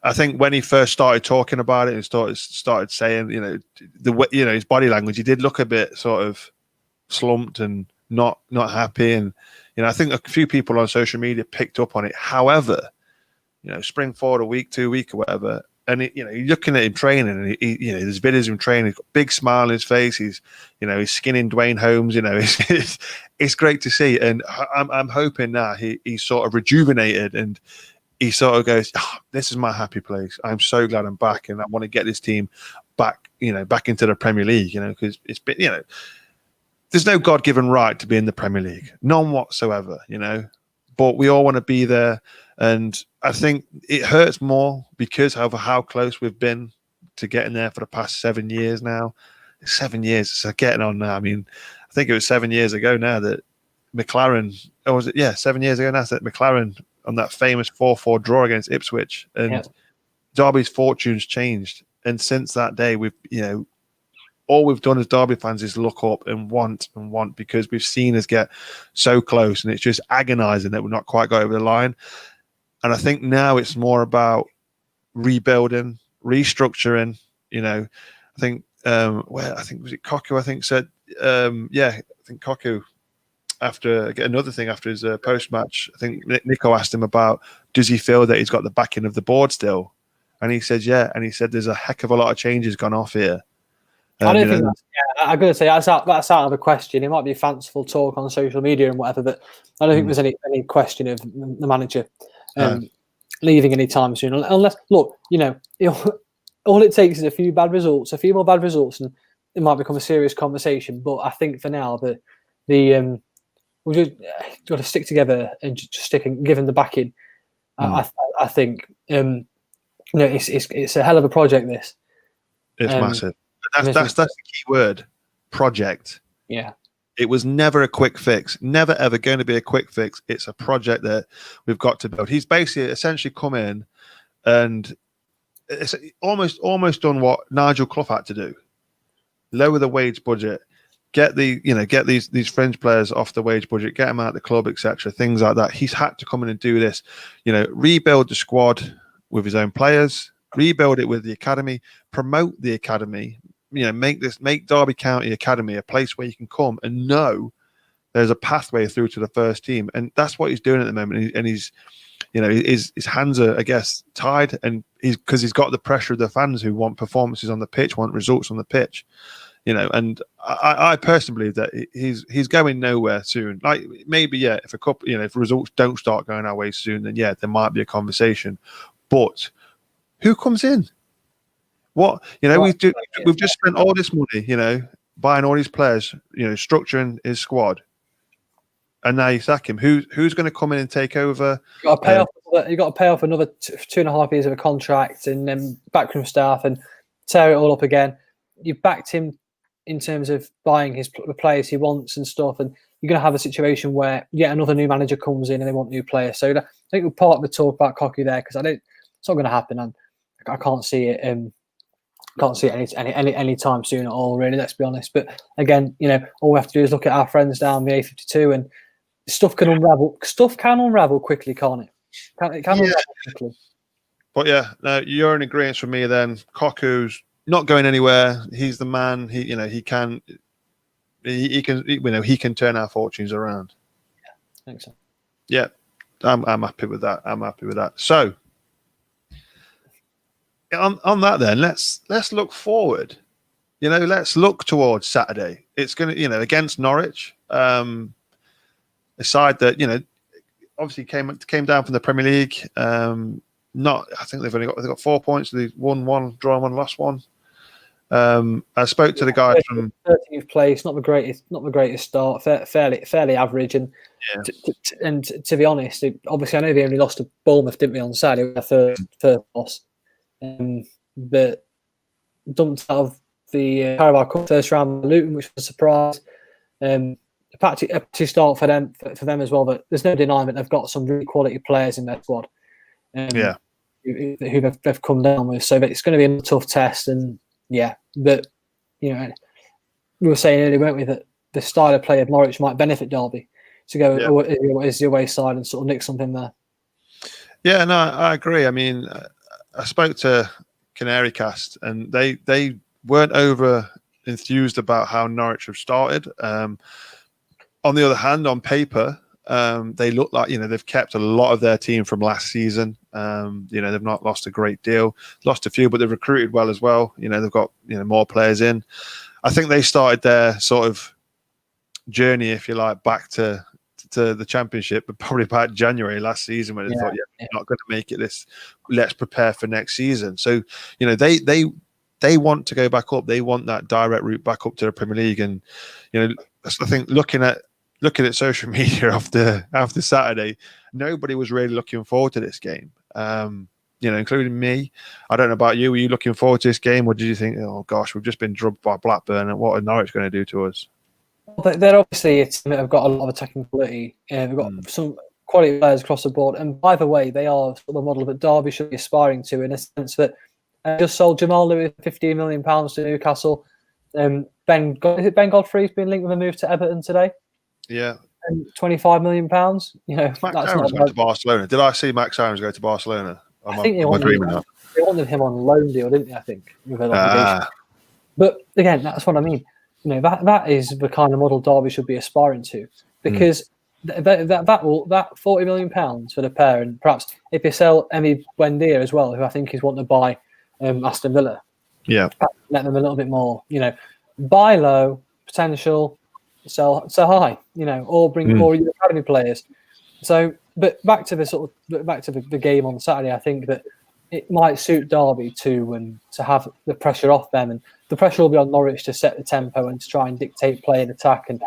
I think when he first started talking about it and started saying, you know, his body language, he did look a bit sort of slumped and not happy, and you know, I think a few people on social media picked up on it. However, you know, spring forward a week, 2 weeks, or whatever, and you know, you're looking at him training, and you know, there's videos of him training. He's got a big smile on his face. He's skinning Dwayne Holmes. You know, it's great to see, and I'm hoping now he's sort of rejuvenated and he sort of goes, oh, this is my happy place. I'm so glad I'm back, and I want to get this team back, you know, back into the Premier League, you know, because it's been, you know, there's no God-given right to be in the Premier League, none whatsoever, you know, but we all want to be there, and I think it hurts more because of how close we've been to getting there for the past 7 years now. 7 years, so getting on now. I mean, I think it was 7 years ago now that McLaren, or was it? Yeah, 7 years ago now that McLaren on that famous 4-4 draw against Ipswich, and Derby's fortunes changed. And since that day, we've, you know, all we've done as Derby fans is look up and want, because we've seen us get so close, and it's just agonising that we're not quite got over the line. And I think now it's more about rebuilding, restructuring. You know, I think was it Kaku? I think said, I think Kaku. After another thing after his post-match, I think Nico asked him about, does he feel that he's got the backing of the board still? And he said, yeah. And he said, there's a heck of a lot of changes gone off here. I don't think that's, I'm going to say that's out of the question. It might be fanciful talk on social media and whatever, but I don't think there's any question of the manager leaving anytime soon. Unless, look, you know, all it takes is a few more bad results, and it might become a serious conversation. But I think for now that we've just got to stick together and just stick and give him the backing. I think you know, it's a hell of a project. This it's massive. That's the key word, project. Yeah, it was never a quick fix. Never ever going to be a quick fix. It's a project that we've got to build. He's basically essentially come in and it's almost done what Nigel Clough had to do: lower the wage budget. Get these fringe players off the wage budget, get them out of the club, etc. Things like that. He's had to come in and do this, you know, rebuild the squad with his own players, rebuild it with the academy, promote the academy, you know, make Derby County Academy a place where you can come and know there's a pathway through to the first team, and that's what he's doing at the moment. And he's, you know, his hands are, I guess, tied, and because he's got the pressure of the fans who want performances on the pitch, want results on the pitch. You know, and I personally believe that he's going nowhere soon. Like maybe, if if results don't start going our way soon, then there might be a conversation. But who comes in? What, you know, we've just spent all this money, you know, buying all these players, you know, structuring his squad, and now you sack him. Who's going to come in and take over? You got to pay off another 2.5 years of a contract, and then backroom staff, and tear it all up again. You've backed him in terms of buying the players he wants and stuff, and you're going to have a situation where another new manager comes in and they want new players. So I think we're part of the talk about Kaku there, because it's not going to happen, and I can't see it. Can't see it any time soon at all, really. Let's be honest. But again, you know, all we have to do is look at our friends down the A52, and stuff can unravel. Stuff can unravel quickly, can't it? It can unravel quickly. But no, you're in agreement with me then. Kaku's not going anywhere. He's the man. He can turn our fortunes around. Yeah, I think so. Yeah, I'm happy with that. So on that then, let's look forward. You know, let's look towards Saturday. It's going to, against Norwich, a side that, obviously came down from the Premier League. I think they've got 4 points. They won one, drawn one, lost one. I spoke to the guy from 13th place, not the greatest start, fairly average, and to be honest, obviously I know they only lost to Bournemouth, didn't we, on Saturday, their first loss, but dumped out of the Carabao Cup first round with Luton, which was a surprise. A patchy start for them as well, but there's no denying that they've got some really quality players in their squad. Who they've come down with, so it's going to be a tough test, and but we were saying earlier, weren't we, that the style of play of Norwich might benefit Derby to go as the away side and sort of nick something there. Yeah, no, I agree. I mean, I spoke to Canary Cast, and they weren't over enthused about how Norwich have started. On the other hand, on paper, they look like they've kept a lot of their team from last season. They've not lost a great deal, lost a few, but they've recruited well as well. They've got more players in. I think they started their sort of journey, if you like, back to the Championship, but probably about January last season when they thought, we're not going to make it. Let's prepare for next season. So they want to go back up. They want that direct route back up to the Premier League, and I think looking at social media after Saturday, nobody was really looking forward to this game. Including me. I don't know about you. Were you looking forward to this game, or did you think, oh gosh, we've just been drubbed by Blackburn, and what are Norwich going to do to us? Well, they're obviously a team that have got a lot of attacking quality. They've got some quality players across the board, and by the way, they are sort of the model that Derby should be aspiring to, in a sense that just sold Jamal Lewis £15 million to Newcastle. Ben Godfrey's been linked with a move to Everton today. Yeah. And £25 million. Max Irons going to Barcelona. Did I see Max Irons go to Barcelona? I think they wanted him on loan deal, didn't they? I think with an obligation. But again, that's what I mean. That is the kind of model Derby should be aspiring to, because that £40 million for the pair, and perhaps if they sell Emi Buendia as well, who I think is wanting to buy Aston Villa, let them a little bit more. Buy low, potential, sell high. Or bring more of your academy players. So, but back to the game on Saturday, I think that it might suit Derby to have the pressure off them, and the pressure will be on Norwich to set the tempo and to try and dictate play and attack, and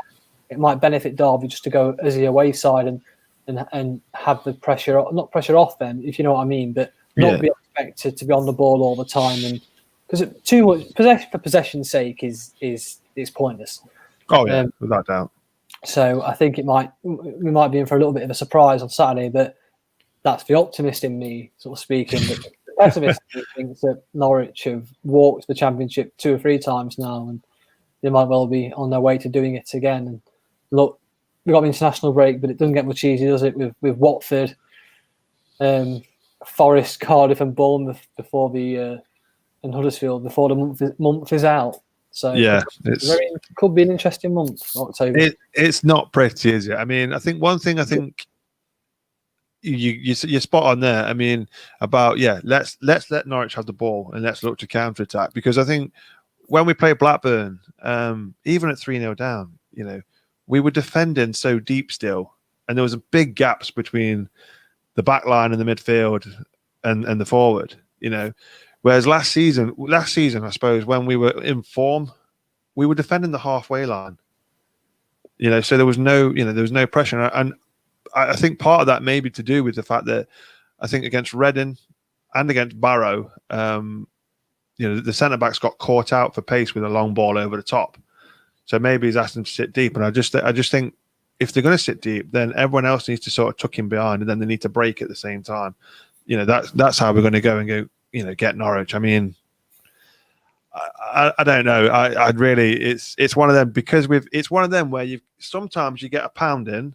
it might benefit Derby just to go as the away side and have the pressure, not pressure off them, if you know what I mean, but not be expected to be on the ball all the time, and because too much possession for possession's sake is pointless. Oh yeah, without doubt. So I think we might be in for a little bit of a surprise on Saturday, but that's the optimist in me sort of speaking. But the pessimist thinks that Norwich have walked the Championship 2 or 3 times now, and they might well be on their way to doing it again. And look, we got the international break, but it doesn't get much easier, does it? With Watford, Forest, Cardiff, and Bournemouth and Huddersfield before the month is out. So it could be an interesting month, October. It's not pretty, is it? I mean, I think one thing you're spot on there. I mean, about let's let Norwich have the ball and let's look to counter attack, because I think when we played Blackburn, even at 3-0 down, we were defending so deep still, and there was a big gaps between the back line and the midfield and the forward. Whereas last season, I suppose, when we were in form, we were defending the halfway line. So there was no pressure, and I think part of that may be to do with the fact that I think against Reading and against Barrow, the centre backs got caught out for pace with a long ball over the top. So maybe he's asked them to sit deep, and I just think if they're going to sit deep, then everyone else needs to sort of tuck in behind, and then they need to break at the same time. That's how we're going to go, get Norwich. I mean, I don't know. I'd really, it's one of them, because it's one of them where sometimes you get a pounding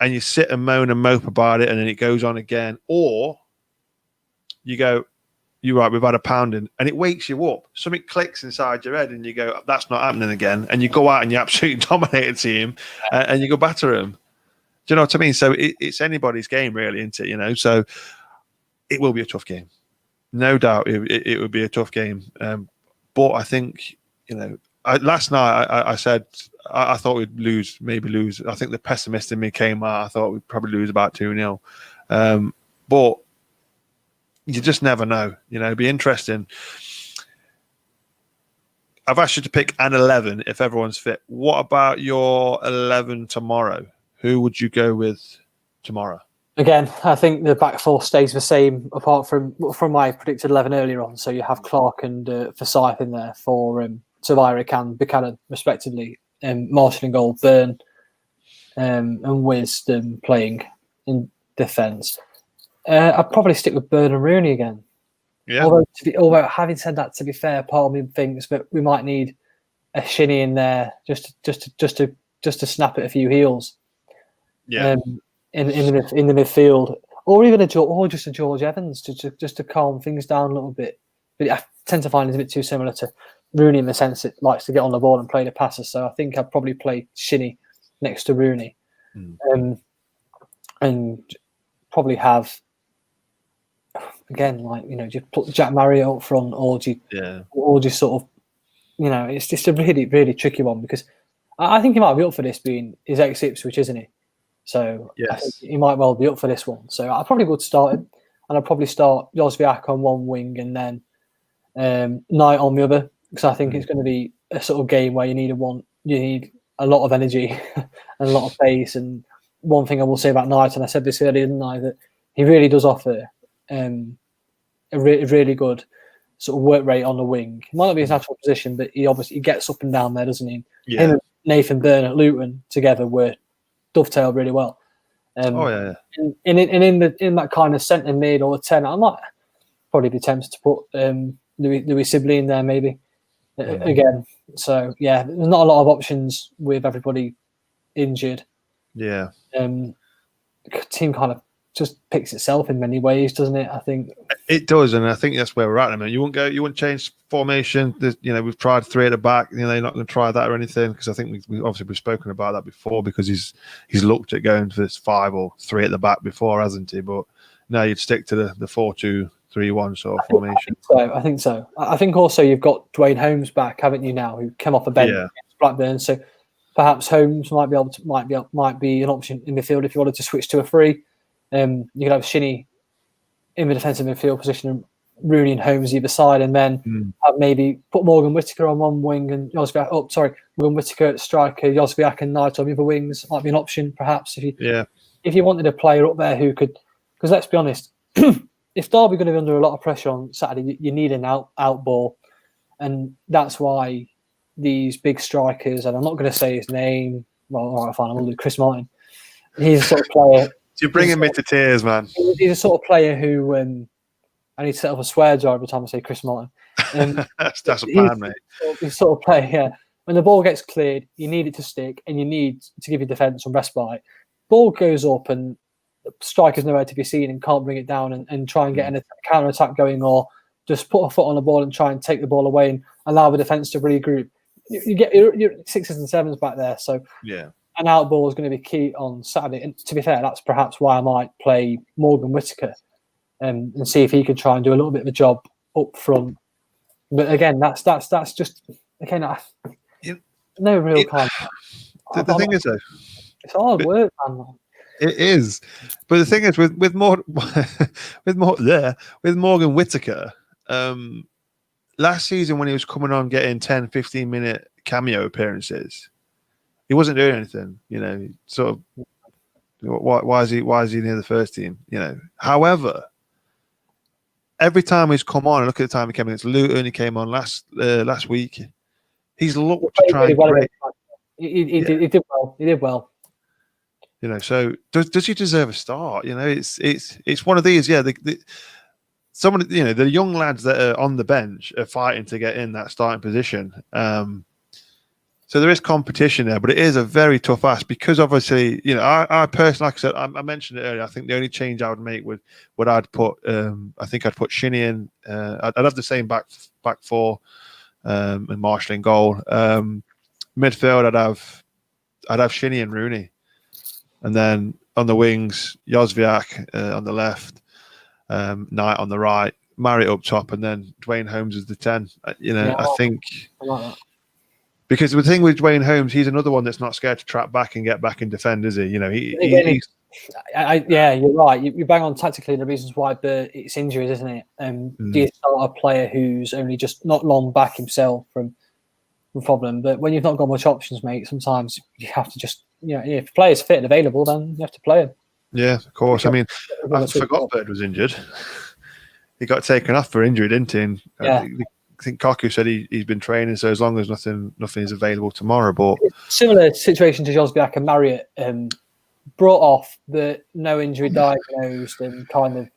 and you sit and moan and mope about it, and then it goes on again, or you go, you're right, we've had a pounding, and it wakes you up. Something clicks inside your head, and you go, that's not happening again, and you go out and you absolutely dominate a team, and you go batter them. Do you know what I mean? So it's anybody's game, really, isn't it? So it will be a tough game. No doubt it would be a tough game. But I think, last night I said I thought we'd maybe lose. I think the pessimist in me came out. I thought we'd probably lose about 2-0. But you just never know. It'd be interesting. I've asked you to pick an 11 if everyone's fit. What about your 11 tomorrow? Who would you go with tomorrow? Again, I think the back four stays the same, apart from my predicted 11 earlier on. So you have Clark and Forsyth in there for Tavares and Buchanan, respectively. Marshall in goal, Byrne and Wisdom playing in defence. I'd probably stick with Byrne and Rooney again. Yeah. Although having said that, to be fair, part of me thinks that we might need a Shinnie in there just to snap at a few heels. Yeah. In the midfield, or even just a George Evans to calm things down a little bit. But I tend to find it's a bit too similar to Rooney in the sense it likes to get on the ball and play the passes. So I think I'd probably play Shinnie next to Rooney, and probably have again just put Jack Marriott up front, or just sort of it's just a really really tricky one because I think he might be up for this being his ex-Ipswich, isn't he? So I think he might well be up for this one. So I probably would start him, and I'd probably start Jozwiak on one wing and then Knight on the other, because I think it's going to be a sort of game where you need a lot of energy and a lot of pace. And one thing I will say about Knight, and I said this earlier, didn't I, that he really does offer a really good sort of work rate on the wing. It might not be his natural position, but he obviously gets up and down there, doesn't he? Yeah. Him and Nathan Byrne at Luton together were dovetailed really well. And in that kind of centre mid or 10, I might probably be tempted to put Louis Sibley in there maybe again. So yeah, there's not a lot of options with everybody injured. Yeah. Team kind of just picks itself in many ways, doesn't it? I think it does, and I think that's where we're at. I mean, you wouldn't change formation. We've tried 3 at the back. They're not going to try that or anything, because I think we've spoken about that before, because he's looked at going for this 5 or 3 at the back before, hasn't he? But now you'd stick to the 4-2-3-1 sort of formation. I think so. I think also you've got Dwayne Holmes back, haven't you now, who came off a bench against Blackburn. So perhaps Holmes might be an option in midfield if you wanted to switch to a 3. You could have Shinnie in the defensive midfield position and Rooney and Holmes either side, and then have maybe put Morgan Whittaker on one wing and Morgan Whittaker at striker, Jozwiak and Knight on the other wings might be an option perhaps if you wanted a player up there who could, because let's be honest, if Derby are going to be under a lot of pressure on Saturday, you need an out ball, and that's why these big strikers, and I'm not going to say his name, well, all right, fine, I'm going to do Chris Martin. He's a sort of player. You're bringing me to tears, man. He's a sort of player who I need to set up a swear jar every time I say Chris Martin. That's a plan, mate. He's sort of player, yeah. When the ball gets cleared, you need it to stick, and you need to give your defence some respite. Ball goes up, and the striker's nowhere to be seen and can't bring it down and try and get a counter attack going, or just put a foot on the ball and try and take the ball away and allow the defence to regroup. You get your 6s and 7s back there, so an out ball is going to be key on Saturday. And to be fair, that's perhaps why I might play Morgan Whittaker and see if he can try and do a little bit of a job up front. But again, that's just no real kind. The thing is, though, it's hard work, man. It is, but the thing is, with Morgan Whittaker, last season when he was coming on getting 10, 15-minute cameo appearances, he wasn't doing anything. Sort of. Why is he near the first team? However, every time he's come on, and look at the time he came against Luton, he came on last week. He's looked to try and break. He did well. He did well. So does he deserve a start? It's one of these. Yeah, someone, the young lads that are on the bench are fighting to get in that starting position. So there is competition there, but it is a very tough ask, because obviously, I personally, like I said, I mentioned it earlier. I think the only change I would make would I'd put. I think I'd put Shinnie in. I'd have the same back 4, and Marshall in goal. Midfield, I'd have Shinnie and Rooney, and then on the wings, Jozwiak on the left, Knight on the right, Marriott up top, and then Dwayne Holmes as the 10. I think. I like that. Because the thing with Dwayne Holmes, he's another one that's not scared to trap back and get back and defend, is he? He's... Yeah, you're right. You bang on tactically the reasons why, but it's injuries, isn't it? Do you start a player who's only just not long back himself from problem. But when you've not got much options, mate, sometimes you have to just, if the player's fit and available, then you have to play him. Yeah, of course. I mean, I forgot Bird was injured. He got taken off for injury, didn't he? And Yeah. I think Kaku said he's been training, so as long as nothing is available tomorrow. But similar situation to Josbiak and Marriott, brought off, the no injury diagnosed, and kind of,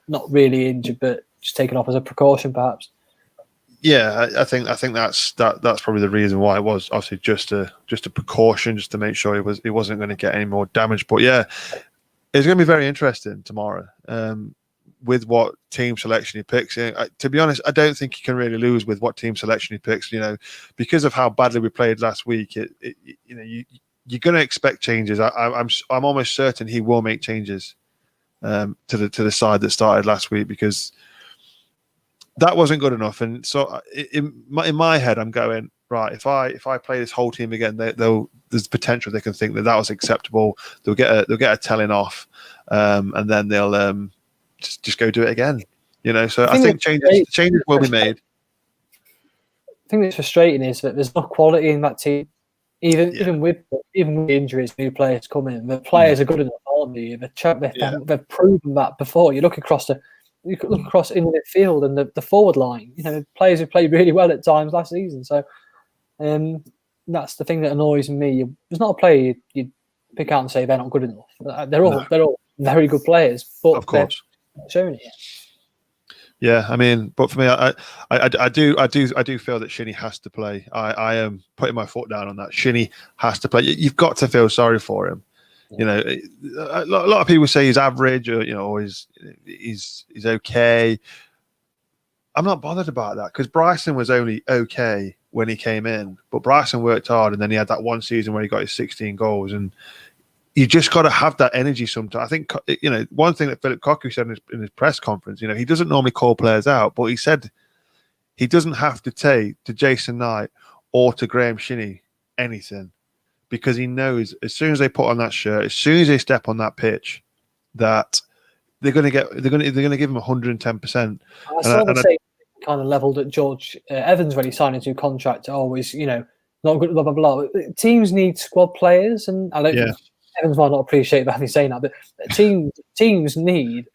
not really injured, but just taken off as a precaution, perhaps. Yeah, I think that's probably the reason why it was obviously just a precaution, just to make sure he wasn't going to get any more damage. But yeah, it's going to be very interesting tomorrow. With what team selection he picks. To be honest, I don't think he can really lose with what team selection he picks. Because of how badly we played last week, you're going to expect changes. I'm almost certain he will make changes to the side that started last week, because that wasn't good enough. And so in my head, I'm going, right, if I play this whole team again, there's potential they can think that was acceptable. They'll get a telling off, and then they'll just go do it again. So I think changes will be made. The thing that's frustrating is that there's no quality in that team. Even with injuries, new players come in. The players are good enough, aren't they? They've proven that before. You look across in the midfield and the forward line. Players who played really well at times last season. So that's the thing that annoys me. There's not a player you pick out and say they're not good enough. They're all very good players, but of course, showing it. Yeah, I mean, but for me, I do feel that Shinnie has to play. I am putting my foot down on that. Shinnie has to play. You've got to feel sorry for him. Yeah. A lot of people say he's average, or he's okay. I'm not bothered about that, because Bryson was only okay when he came in, but Bryson worked hard, and then he had that one season where he got his 16 goals, and you just got to have that energy sometimes. I think, one thing that Philip Kaku said in his press conference, he doesn't normally call players out, but he said he doesn't have to say to Jason Knight or to Graham Shinnie anything, because he knows as soon as they put on that shirt, as soon as they step on that pitch, that they're going to give him 110%. I saw the same kind of leveled at George Evans when he signed into a contract. Always, not good, blah blah blah. Teams need squad players, and I don't. Evans might not appreciate that he's saying that, but teams need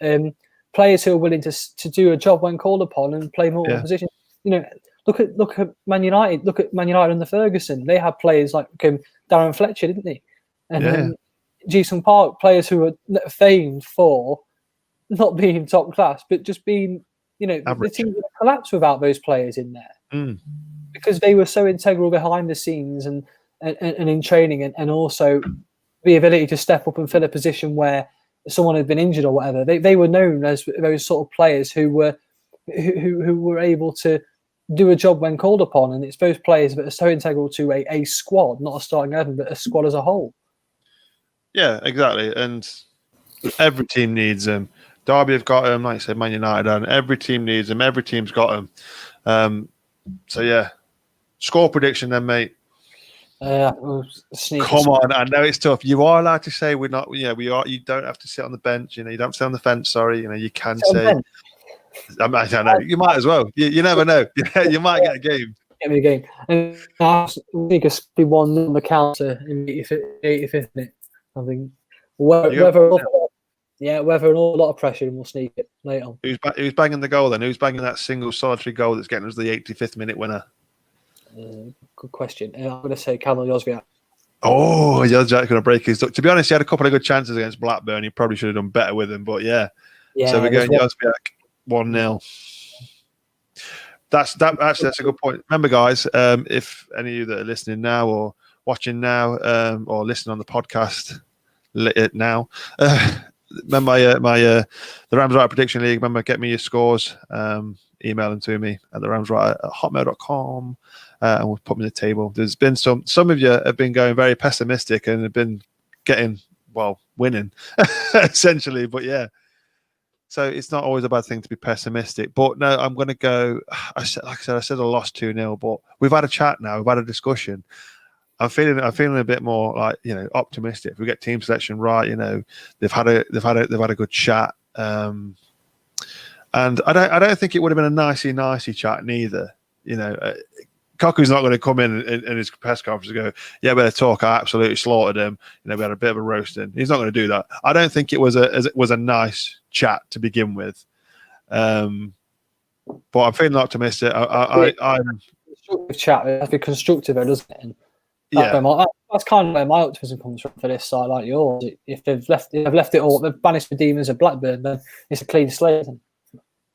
players who are willing to do a job when called upon and play multiple positions. Look at Man United. Look at Man United under Ferguson. They had players like Darren Fletcher, didn't they? And Ji-sung Park, players who were famed for not being top class, but just being, the team would collapse without those players in there, because they were so integral behind the scenes and in training, and also the ability to step up and fill a position where someone had been injured or whatever. They were known as those sort of players who were able to do a job when called upon, and it's those players that are so integral to a squad, not a starting 11, but a squad as a whole. Yeah, exactly. And every team needs them. Derby have got him, like I said, Man United, and every team needs him. Every team's got him. So yeah, score prediction then, mate. Come on, I know it's tough. You are allowed to say we're not. We are. You don't have to sit on the bench. You don't have to sit on the fence. Sorry, you can say. I don't know. You might as well. You never know. You might get a game. Get me a game. And I think it's be 1-0 on the counter in the 85th minute. I think whether an awful lot of pressure, and we'll sneak it later on. Who's banging the goal then? Who's banging that single solitary goal that's getting us the 85th minute winner? Good question. I'm going to say Kamil Jozwiak. Oh, Jozwiak's going to break his duck. To be honest, he had a couple of good chances against Blackburn. He probably should have done better with him, but yeah. So we're going Jozwiak 1-0. That's a good point. Remember, guys, if any of you that are listening now or watching now or listening on the podcast now, remember the Rams Right Prediction League. Remember, get me your scores. Email them to me at theramsright@hotmail.com. And we'll put them in the table. There's been some of you have been going very pessimistic and have been winning essentially. But yeah, so it's not always a bad thing to be pessimistic. But no, I'm going to go. I said I lost 2-0, but we've had a chat now. We've had a discussion. I'm feeling a bit more like optimistic. If we get team selection right, they've had a good chat. And I don't think it would have been a nicey chat neither. Kaku's not going to come in his press conference and go, "Yeah, better talk. I absolutely slaughtered him. You know, we had a bit of a roasting." He's not going to do that. I don't think it was a nice chat to begin with. But I'm feeling optimistic. I'm constructive chat. It has to be constructive, though, doesn't it? And that's kind of where my optimism comes from for this side, like yours. If they've left it all, they've banished the demons of Blackburn, then it's a clean slate.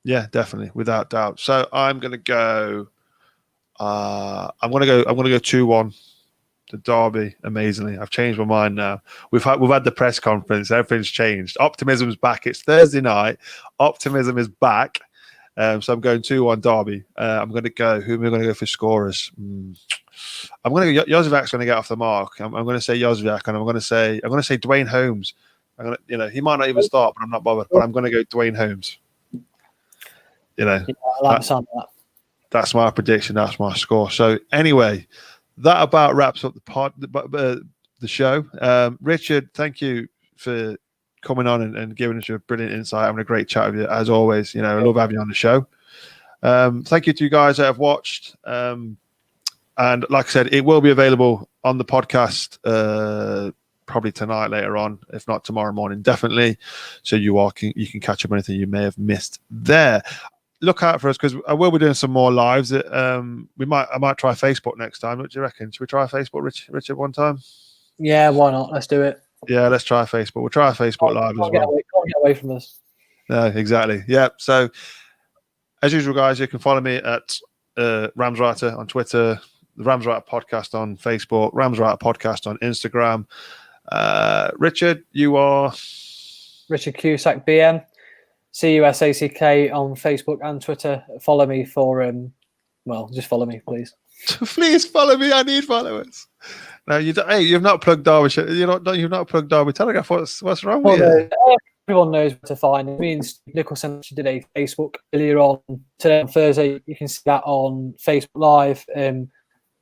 Yeah, definitely, without doubt. So I'm going to go. I'm going to go 2-1 to Derby. Amazingly, I've changed my mind now. We've had the press conference. Everything's changed. Optimism's back. It's Thursday night. Optimism is back. So I'm going 2-1 Derby. I'm going to go. Who am I going to go for scorers? I'm going to go. Jozwiak's going to get off the mark. I'm going to say Jozwiak, and I'm going to say Dwayne Holmes. He might not even start, but I'm not bothered. But I'm going to go Dwayne Holmes. I like the sound of that. That's my prediction. That's my score. So anyway, that about wraps up the show. Richard, thank you for coming on and giving us your brilliant insight. Having a great chat with you as always. I love having you on the show. Thank you to you guys that have watched. And like I said, it will be available on the podcast probably tonight, later on, if not tomorrow morning, definitely. So you can catch up on anything you may have missed there. Look out for us because I will be doing some more lives. I might try Facebook next time. What do you reckon? Should we try Facebook, Richard, one time? Yeah, why not? Let's do it. Yeah, let's try Facebook. We'll try Facebook live as well. Can't get away from us. No, exactly. Yeah. So as usual, guys, you can follow me at Ramswriter on Twitter, the Ramswriter Podcast on Facebook, Ramswriter Podcast on Instagram. Richard, you are Richard Cusack BM. CUSACK on Facebook and Twitter. Follow me for just follow me, please. Please follow me. I need followers. No, you don't. Hey, you've not plugged Derbyshire. You've not plugged Derby Telegraph. What's wrong with you? Everyone knows where to find it. Me and Nicholson did a Facebook earlier on today on Thursday. You can see that on Facebook Live.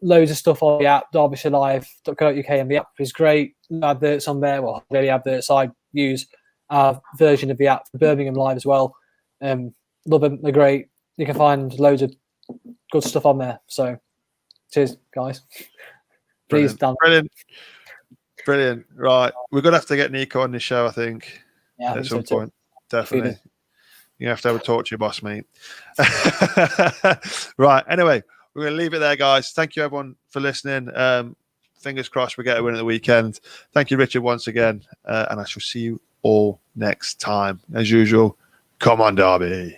Loads of stuff on the app, derbyshirelive.co.uk, and the app is great. No adverts on there. Well, really adverts. I use our version of the app for Birmingham Live as well. Love them. They're great. You can find loads of good stuff on there. So, cheers, guys. Please, Dan. Brilliant. Right. We're going to have to get Nico on this show, I think, at some point. Definitely. You have to have a talk to your boss, mate. Right. Anyway, we're going to leave it there, guys. Thank you, everyone, for listening. Fingers crossed we get a win at the weekend. Thank you, Richard, once again. And I shall see you all next time. As usual, come on, Derby.